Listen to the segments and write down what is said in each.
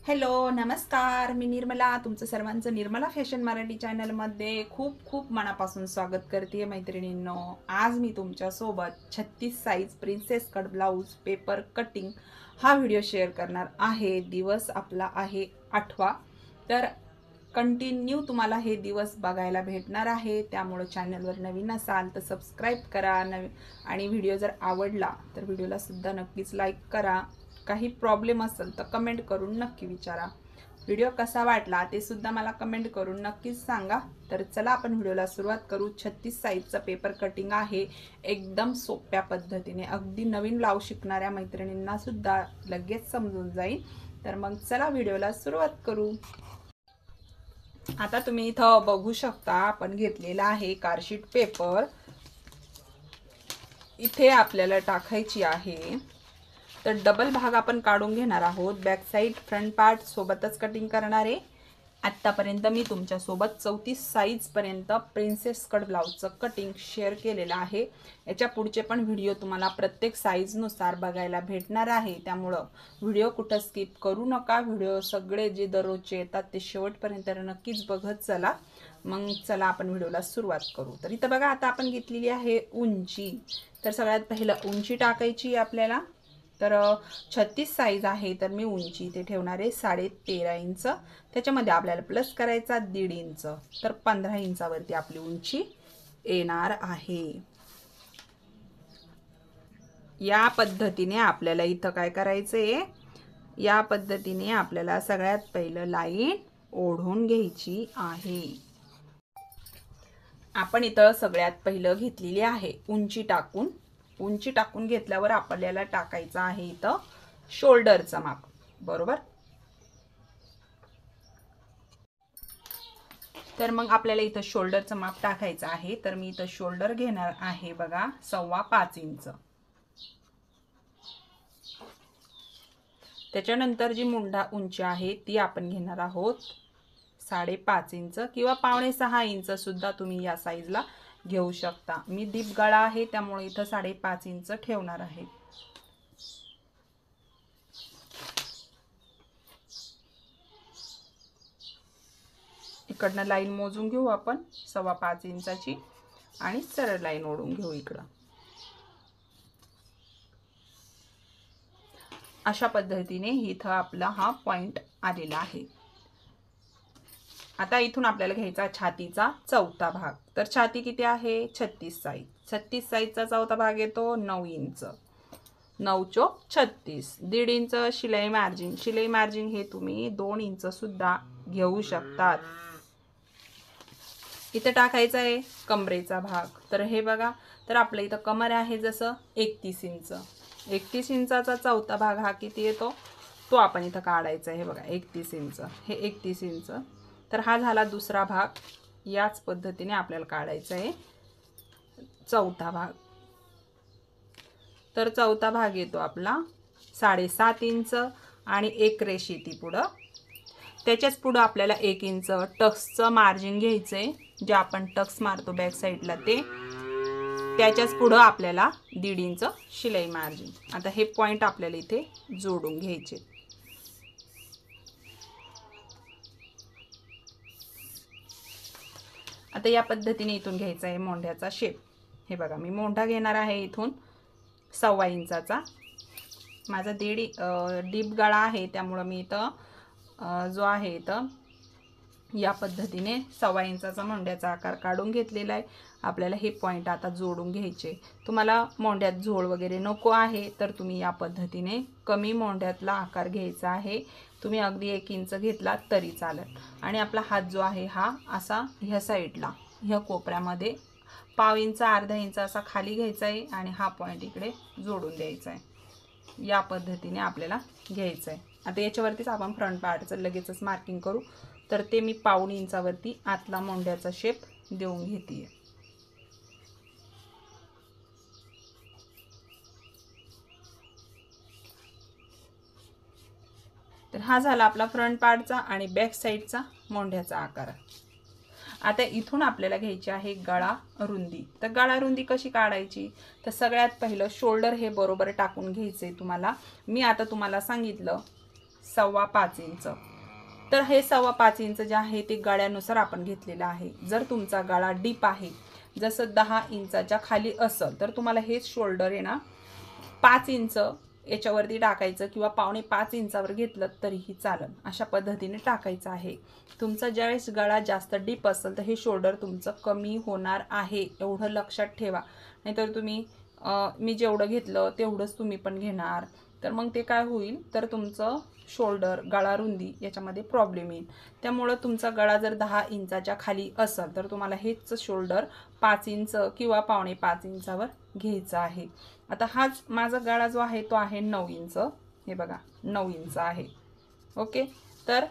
Hello नमस्कार, मी निर्मला तुमचं सर्वांचं निर्मला फॅशन मराठी चॅनलमध्ये खूप खूप मनापासून स्वागत करते मैत्रिणींनो। आज मी तुमच्यासोबत 36 size princess cut blouse paper cutting हा व्हिडिओ शेअर करणार आहे। दिवस आपला आहे 8वा, तर कंटिन्यू तुम्हाला हे दिवस बघायला भेटणार आहे। त्यामुळे चॅनलवर नवीन असाल तर सबस्क्राईब करा आणि व्हिडिओ जर आवडला तर व्हिडिओला सुद्धा नक्कीच लाईक करा। काही प्रॉब्लेम असेल तर कमेंट करून नक्की विचारा। व्हिडिओ कसा वाटला ते सुद्धा मला कमेंट करून नक्कीच सांगा। तर चला आपण व्हिडिओला सुरुवात करू। 36 साईजचा पेपर कटिंग आहे, एकदम सोप्या पद्धतीने, अगदी नवीन ब्लाऊज शिकणाऱ्या मैत्रिणींना सुद्धा लगेच समजून जाईल। तर मग चला व्हिडिओला सुरुवात करू। आता तुम्ही इथं बघू शकता आपण घेतलेला आहे कार्डशीट पेपर। इथे आपल्याला टाकायची आहे, तर डबल भाग आपण काढून घेणार आहोत। बॅक साइड फ्रंट पार्ट सोबतच कटिंग करणार आहे। आतापर्यंत मी तुमच्या सोबत 34 साईज पर्यंत प्रिन्सेस कट ब्लाऊजचं कटिंग शेअर केलेलं आहे। याच्या पुढचे पण व्हिडिओ तुम्हाला प्रत्येक साईज नुसार बघायला भेटणार आहे। त्यामुळे व्हिडिओ कुठं स्किप करू नका। व्हिडिओ सगळे जे दररोजचे येतात ते शेवटपर्यंत नक्कीच बघत चला। मग चला आपण व्हिडिओला सुरुवात करू। तर इथं बघा, आता आपण घेतलेली आहे उंची। तर सगळ्यात पहिलं उंची टाकायची आपल्याला। तर 36 साईज आहे, तर मी उंची इथे ठेवणार आहे 13.5 इंच। त्याच्यामध्ये आपल्याला प्लस करायचा 1.5 इंच, तर 15 इंचावरती आपली उंची येणार आहे। या पद्धतीने आपल्याला इथं काय करायचंय, या पद्धतीने आपल्याला सगळ्यात पहिलं लाईन ओढून घ्यायची आहे। आपण इथं सगळ्यात पहिलं घेतलेली आहे उंची टाकून। उंची टाकून घेतल्यावर आपल्याला टाकायचं आहे इथं शोल्डरचं माप, बरोबर। तर मग आपल्याला इथं शोल्डरचं माप टाकायचं आहे। तर मी इथं शोल्डर घेणार आहे बघा 5.25 इंच। त्याच्यानंतर जी मुंडा उंची आहे ती आपण घेणार आहोत 5.5 इंच किंवा 5.25 इंच सुद्धा तुम्ही या साईजला घेऊ शकता। मी दीप गळा आहे त्यामुळे इथं 5.5 इंच ठेवणार आहे। इकडनं लाईन मोजून घेऊ आपण 5.25 इंचाची आणि सरळ लाईन ओढून घेऊ इकडं। अशा पद्धतीने इथं आपला हा पॉइंट आलेला आहे। आता इथून आपल्याला घ्यायचा छातीचा चौथा भाग। तर छाती किती आहे 36 साईज। 36 साईजचा चौथा भाग येतो 9 इंच। 9 चोक 36, 1.5 इंच शिलाई मार्जिन। शिलाई मार्जिन हे तुम्ही 2 इंच सुद्धा घेऊ शकतात। इथे टाकायचा आहे कमरेचा भाग। तर हे बघा, तर आपल्या इथं कमर आहे जसं 31 इंच। 31 इंचाचा चौथा भाग हा किती येतो तो आपण इथं काढायचा आहे बघा 31 इंच। हे 31 इंच, तर हा झाला दुसरा भाग। याच पद्धतीने आपल्याला काढायचा आहे चौथा भाग। तर चौथा भाग येतो आपला 7.5 इंच आणि एक रेष येते पुढं। त्याच्याच पुढं आपल्याला 1 इंच टक्सचं मार्जिन घ्यायचंय, जे आपण टक्स मारतो बॅक साईडला ते। त्याच्याच पुढं आपल्याला 1.5 इंच शिलाई मार्जिन। आता हे पॉइंट आपल्याला इथे जोडून घ्यायचे। आता या पद्धतीने इथून घ्यायचा आहे मोंढ्याचा शेप। हे बघा, मी मोंढा घेणार आहे इथून 1.25 इंचाचा। माझा डीप गळा आहे त्यामुळे मी इथं जो आहे इथं या पद्धतीने 1.25 इंचाचा मोंढ्याचा आकार काढून घेतलेला आहे। आपल्याला हे पॉइंट आता जोडून घ्यायचे। तुम्हाला मोंढ्यात झोळ वगैरे नको आहे तर तुम्ही या पद्धतीने कमी मोंढ्यातला आकार घ्यायचा आहे। तुम्ही अगदी 1 इंच घेतला तरी चालेल। आणि आपला हात जो आहे हा असा ह्या साईडला ह्या कोपऱ्यामध्ये 1/2 इंच 1/2 इंच असा खाली घ्यायचा आहे आणि हा पॉइंट इकडे जोडून द्यायचा आहे। या पद्धतीने आपल्याला घ्यायचं आहे। आता याच्यावरतीच आपण फ्रंट पार्टचं लगेचच मार्किंग करू। तर ते मी 1/2 इंचावरती आतला मोंढ्याचा शेप देऊन घेते। तर हा झाला आपला फ्रंट पार्टचा आणि बॅक साईडचा मोंढ्याचा आकार। आता इथून आपल्याला घ्यायची आहे गळा रुंदी। तर गळा रुंदी कशी काढायची, तर सगळ्यात पहिलं शोल्डर हे बरोबर टाकून घ्यायचे तुम्हाला। मी आता तुम्हाला सांगितलं 5.25 इंच. तर हे 5.25 इंच जे आहे ते गळ्यानुसार आपण घेतलेलं आहे. जर तुमचा गळा डीप आहे, जसं 10 इंचाच्या खाली असेल, तर तुम्हाला हे शोल्डर आहे ना 5 इंच याच्यावरती टाकायचं किंवा 4.25 इंचावर घेतलं तरीही चालेल. अशा पद्धतीने टाकायचं आहे. तुमचा ज्यावेळेस गळा जास्त डीप असेल तर हे शोल्डर तुमचं कमी होणार आहे, एवढं लक्षात ठेवा. नाहीतर तुम्ही मी जेवढं घेतलं तेवढंच तुम्ही पण घेणार, तर मग ते काय होईल, तर तुमचं शोल्डर गळा रुंदी याच्यामध्ये प्रॉब्लेम येईल. त्यामुळं तुमचा गळा जर 10 इंचाच्या खाली असेल तर तुम्हाला हेच शोल्डर 5 इंच किंवा 4.25 इंचावर घ्यायचं आहे. आता हाच माझा गळा जो आहे तो आहे 9 इंच. हे बघा 9 इंच आहे. ओके, तर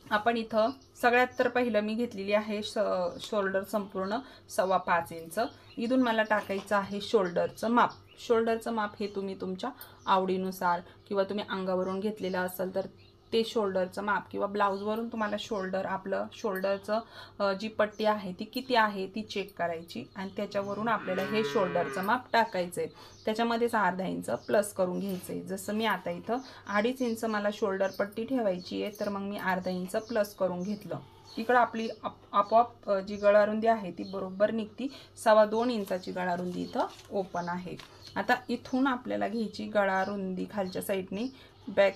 आपण इथं सगळ्यात तर पहिलं मी घेतलेली आहे शोल्डर संपूर्ण 5.25 इंच. इथून मला टाकायचं आहे शोल्डरचं माप. शोल्डरचं माप हे तुम्ही तुमच्या आवडीनुसार किंवा तुम्ही अंगावरून घेतलेलं असेल तर ते शोल्डरचं माप, किंवा ब्लाऊजवरून तुम्हाला शोल्डर आपलं शोल्डरचं जी पट्टी आहे ती किती आहे ती चेक करायची आणि त्याच्यावरून आपल्याला हे शोल्डरचं माप टाकायचं आहे. त्याच्यामध्येच अर्धा इंच प्लस करून घ्यायचं आहे. जसं मी आता इथं 2.5 इंच मला शोल्डर पट्टी ठेवायची आहे, तर मग मी अर्धा इंच प्लस करून घेतलं. इकडं आपली आपोआप जी गळारुंदी आहे ती बरोबर निघती. 2.25 इंचाची गळारुंदी इथं ओपन आहे. आता इथून आपल्याला घ्यायची गळारुंदी खालच्या साईडने, बॅक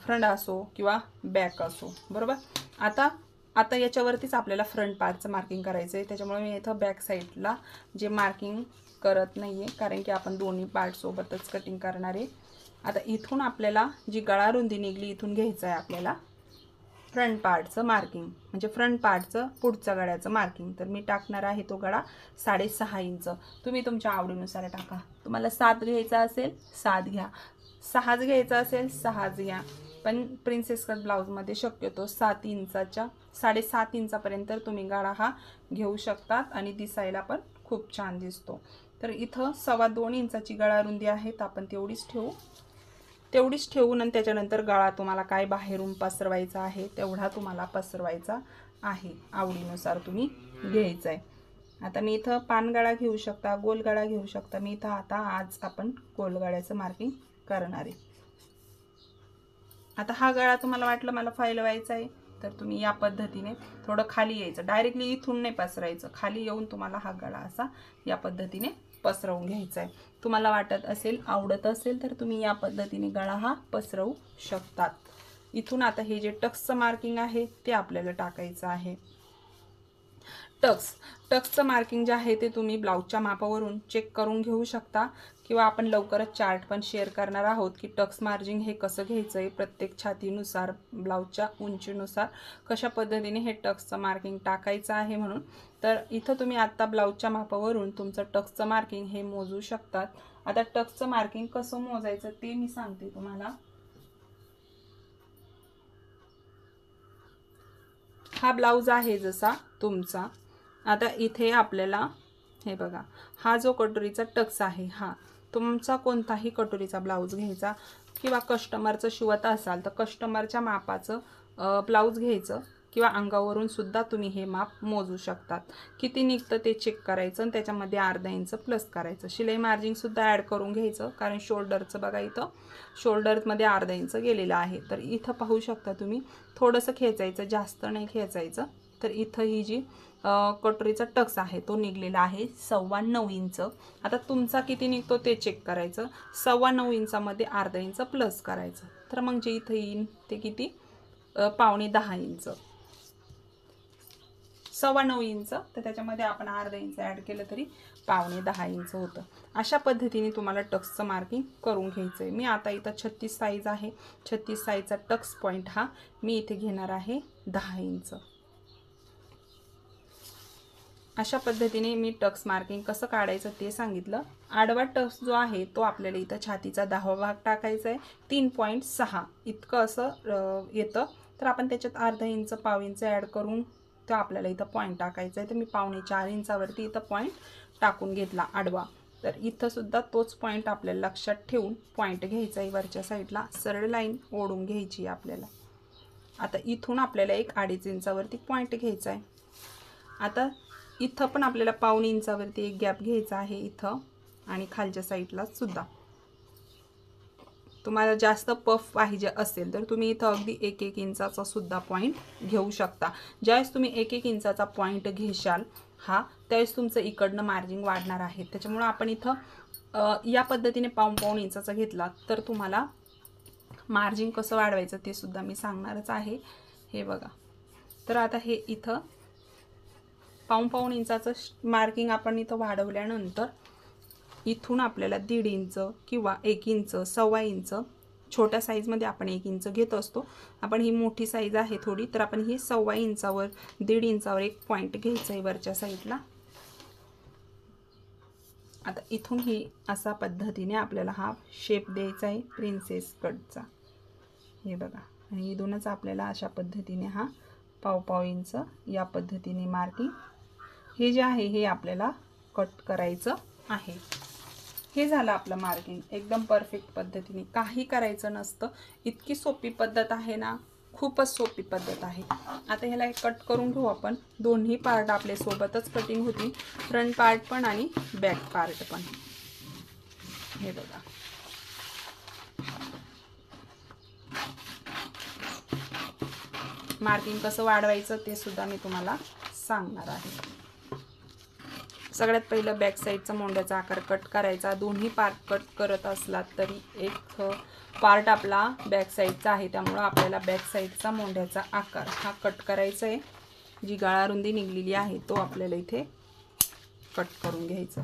फ्रंट असो किंवा बॅक असो, बरोबर. आता याच्यावरतीच आपल्याला फ्रंट पार्टचं मार्किंग करायचं आहे. त्याच्यामुळे मी इथं बॅक साईडला जे मार्किंग करत नाही आहे, कारण की आपण दोन्ही पार्टसोबतच कटिंग करणार आहे. आता इथून आपल्याला जी गळारुंदी निघली इथून घ्यायचं आहे आपल्याला फ्रंट पार्टचं मार्किंग, म्हणजे फ्रंट पार्टचं पुढच्या गळ्याचं मार्किंग. तर मी टाकणार आहे तो गळा 6.5 इंच. तुम्ही तुमच्या आवडीनुसार टाका. तुम्हाला 7 घ्यायचा असेल 7 घ्या, 6 घ्यायचा असेल 6 घ्या. पण प्रिन्सेस कट ब्लाऊजमध्ये शक्यतो 7 इंचाच्या 7.5 इंचापर्यंत तुम्ही गळा हा घेऊ शकतात आणि दिसायला पण खूप छान दिसतो. तर इथं 2.25 इंचाची गळारुंदी आहे, तर आपण तेवढीच ठेवून आणि त्याच्यानंतर गळा तुम्हाला काय बाहेरून पसरवायचा आहे तेवढा तुम्हाला पसरवायचा आहे. आवडीनुसार तुम्ही घ्यायचा आहे. आता मी इथं पानगळा घेऊ शकता, गोलगळा घेऊ शकता. मी इथं आज आपण गोलगळ्याचं मार्किंग करणार आहे. आता हा गळा तुम्हाला वाटलं मला फैलवायचा आहे, तर तुम्ही या पद्धतीने थोडं खाली यायचं. डायरेक्टली इथून नाही पसरायचं, खाली येऊन तुम्हाला हा गळा असा या पद्धतीने पसरवून घ्यायचा आहे. तुम्हाला वाटत असेल, आवडत असेल तर तुम्ही या पद्धतीने गळा हा पसरवू शकतात. इथून आता हे जे टक्सचं मार्किंग आहे ते आपल्याला टाकायचं आहे. टक्सचं मार्किंग जे आहे ते तुम्ही ब्लाऊजच्या मापावरून चेक करून घेऊ शकता, किंवा आपण लवकरच चार्ट पण शेअर करणार आहोत की टक्स मार्जिंग हे कसं घ्यायचं आहे. प्रत्येक छातीनुसार ब्लाऊजच्या उंचीनुसार कशा पद्धतीने हे टक्सचं मार्किंग टाकायचं आहे म्हणून. तर इथं तुम्ही आत्ता ब्लाऊजच्या मापावरून तुमचं टक्सचं मार्किंग हे मोजू शकतात. आता टक्सचं मार्किंग कसं मोजायचं ते मी सांगते तुम्हाला. हा ब्लाऊज आहे जसा तुमचा, आता इथे आपल्याला हे बघा, हा जो कटोरीचा टक्स आहे, हा तुमचा कोणताही कटोरीचा ब्लाऊज घ्यायचा, किंवा कस्टमरचं शिवत असाल तर कस्टमरच्या मापाचं ब्लाऊज घ्यायचं, किंवा अंगावरून सुद्धा तुम्ही हे माप मोजू शकतात. किती निघतं ते चेक करायचं आणि त्याच्यामध्ये अर्धा इंच प्लस करायचं. शिलाई मार्जिंग सुद्धा ॲड करून घ्यायचं, कारण शोल्डरचं बघा इथं शोल्डरमध्ये अर्धा इंच गेलेलं आहे. तर इथं पाहू शकता तुम्ही, थोडंसं खेचायचं, जास्त नाही खेचायचं. तर इथं ही जी कटोरीचा टक्स आहे तो निघलेला आहे 9.25 इंच. आता तुमचा किती निघतो ते चेक करायचं. 9.25 इंचामध्ये अर्धा इंच प्लस करायचं. तर मग जे इथं येईल ते किती, 9.25 इंच. 9.25 इंच, तर त्याच्यामध्ये आपण अर्धा इंच ॲड केलं तरी 9.25 इंच होतं. अशा पद्धतीने तुम्हाला टक्सचं मार्किंग करून घ्यायचं आहे. मी आता इथं 36 साईज आहे, 36 साईजचा टक्स पॉईंट हा मी इथे घेणार आहे 10 इंच. अशा पद्धतीने मी टक्स मार्किंग कसं काढायचं ते सांगितलं. आडवा टक्स जो आहे तो आपल्याला इथं छातीचा 10वा भाग टाकायचा आहे. 3.6 इतकं असं येतं. तर आपण त्याच्यात अर्धा इंच 1/2 इंच ॲड करून तो आपल्याला इथं पॉईंट टाकायचा आहे. तर मी 4.25 इंचावरती इथं पॉईंट टाकून घेतला आडवा. तर इथं सुद्धा तोच पॉईंट आपल्याला लक्षात ठेवून पॉईंट घ्यायचा आहे. वरच्या साईडला सरळ लाईन ओढून घ्यायची आपल्याला. आता इथून आपल्याला 1.5 इंचावरती पॉईंट घ्यायचा आहे. आता इथं पण आपल्याला 1/2 इंचावरती एक गॅप घ्यायचा आहे इथं, आणि खालच्या साईडला सुद्धा. तुम्हाला जास्त पफ पाहिजे असेल तर तुम्ही इथं अगदी 1-1 इंचाचा सुद्धा पॉईंट घेऊ शकता. ज्यावेळेस तुम्ही 1-1 इंचाचा पॉईंट घेशाल त्यावेळेस तुमचं इकडनं मार्जिन वाढणार आहे. त्याच्यामुळे आपण इथं या पद्धतीने पाऊण इंचाचा घेतला तर तुम्हाला मार्जिन कसं वाढवायचं ते सुद्धा मी सांगणारच आहे. हे बघा, तर आता हे इथं पाऊण इंचाचं मार्किंग आपण इथं वाढवल्यानंतर इथून आपल्याला 1.5 इंच किंवा 1 इंच, 1.25 इंच, छोट्या साईजमध्ये आपण 1 इंच घेत असतो. आपण ही मोठी साईज आहे थोडी, तर आपण ही 1.25 इंचावर 1.5 इंचावर एक पॉईंट घ्यायचा आहे वरच्या साईडला. आता इथून ही असा पद्धतीने आपल्याला हा शेप द्यायचा आहे प्रिन्सेस कटचा. हे बघा, आणि इथूनच आपल्याला अशा पद्धतीने हा पाव इंच या पद्धतीने मार्किंग हे जे आहे हे आपल्याला कट करायचं आहे. हे झालं आपलं मार्किंग एकदम परफेक्ट पद्धतीने. काही करायचं नसतं, इतकी सोपी पद्धत आहे ना, खूपच सोपी पद्धत आहे. आता ह्याला कट करून घेऊ आपण. दोन्ही पार्ट आपले सोबतच कटिंग होतील, फ्रंट पार्ट पण आणि बॅक पार्ट पण. हे बघा, मार्किंग कसं वाढवायचं ते सुद्धा मी तुम्हाला सांगणार आहे. सगळ्यात पहिलं बॅक साईडचा मोंड्याचा आकार कट करायचा. दोन्ही पार्ट कट करत असलात तरी एक पार्ट आपला बॅक साईडचा आहे, त्यामुळं आपल्याला बॅक साईडचा मोंड्याचा आकार हा कट करायचा आहे. जी गळा रुंदी निघलेली आहे तो आपल्याला इथे कट करून घ्यायचा.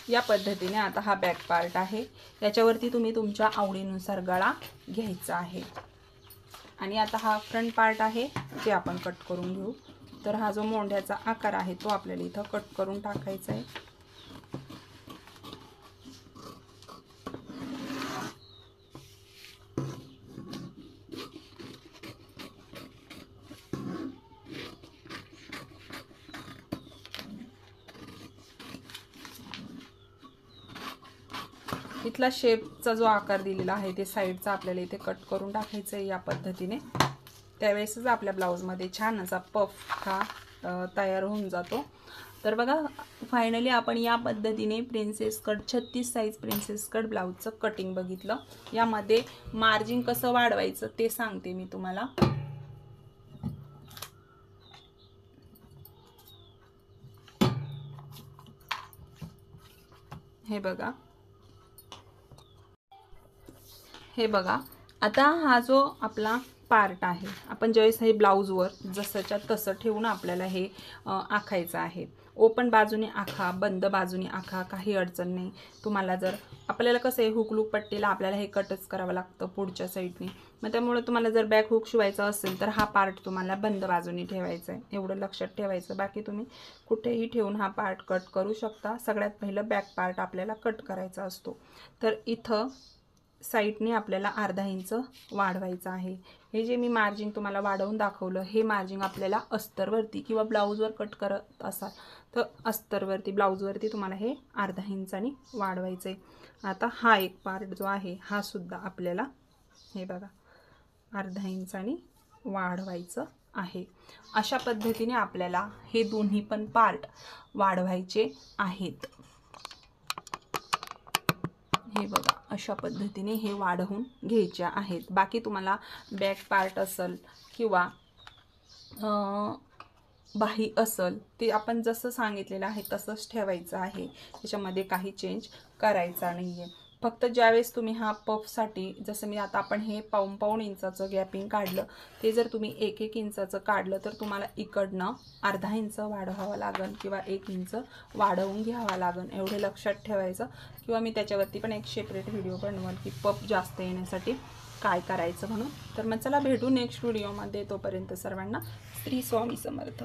या पद्धतीने आता हा बॅक पार्ट आहे, याच्यावरती तुम्ही तुमच्या आवडीनुसार गळा घ्यायचा आहे. आणि आता हा फ्रंट पार्ट आहे ते आपण कट करून घेऊ. तर हा जो मोंढ्याचा आकार आहे तो आपल्याला इथं कट करून टाकायचा आहे. इथला शेपचा जो आकार दिलेला आहे ते साईडचा आपल्याला इथे कट करून टाकायचं आहे या पद्धतीने. त्यावेळेसच आपल्या ब्लाऊजमध्ये छान असा पफ हा तयार होऊन जातो. तर बघा, फायनली आपण या पद्धतीने princess cut 36 size princess cut ब्लाऊजचं कटिंग बघितलं. यामध्ये मार्जिन कसं वाढवायचं ते सांगते मी तुम्हाला. हे बघा, आता हा जो आपला पार्ट आहे, आपण ज्यावेळेस हे ब्लाऊजवर जसंच्या तसं ठेवून आपल्याला हे आखायचं आहे. ओपन बाजूने आखा, बंद बाजूने आखा, काही अडचण नाही. तुम्हाला जर आपल्याला कसं आहे हुकलूक पट्टीला आपल्याला हे कटच करावं लागतं पुढच्या साईडने, मग त्यामुळे तुम्हाला जर बॅक हुक शिवायचा असेल तर हा पार्ट तुम्हाला बंद बाजूने ठेवायचा आहे, एवढं लक्षात ठेवायचं. बाकी तुम्ही कुठेही ठेवून हा पार्ट कट करू शकता. सगळ्यात पहिलं बॅक पार्ट आपल्याला कट करायचा असतो. तर इथं साईडने आपल्याला अर्धा इंच वाढवायचं आहे. हे जे मी मार्जिन तुम्हाला वाढवून दाखवलं हे मार्जिन आपल्याला अस्तरवरती किंवा ब्लाऊजवर कट करत असाल तर अस्तरवरती ब्लाऊजवरती तुम्हाला हे अर्धा इंचाने वाढवायचं आहे. आता हा एक पार्ट जो आहे हा सुद्धा आपल्याला हे बघा अर्धा इंचाने वाढवायचं आहे. अशा पद्धतीने आपल्याला हे दोन्ही पण पार्ट वाढवायचे आहेत. हे बघा, अशा पद्धतीने हे वाढवून घ्यायचे आहेत. बाकी तुम्हाला बॅक पार्ट असेल किंवा बाही असेल ते आपण जसं सांगितलेलं आहे तसंच ठेवायचं आहे. त्याच्यामध्ये काही चेंज करायचा नाही आहे. फक्त ज्यावेळेस तुम्ही हा पफसाठी जसं मी आता आपण हे पाऊण इंचाचं गॅपिंग काढलं, ते जर तुम्ही 1-1 इंचाचं काढलं तर तुम्हाला इकडनं अर्धा इंच वाढवावं लागेल किंवा 1 इंच वाढवून घ्यावा लागेल, एवढे लक्षात ठेवायचं. किंवा मी त्याच्यावरती पण एक सेपरेट व्हिडिओ बनवेल की पफ जास्त येण्यासाठी काय करायचं म्हणून. तर मग चला भेटू नेक्स्ट व्हिडिओमध्ये. तोपर्यंत सर्वांना श्री स्वामी समर्थ.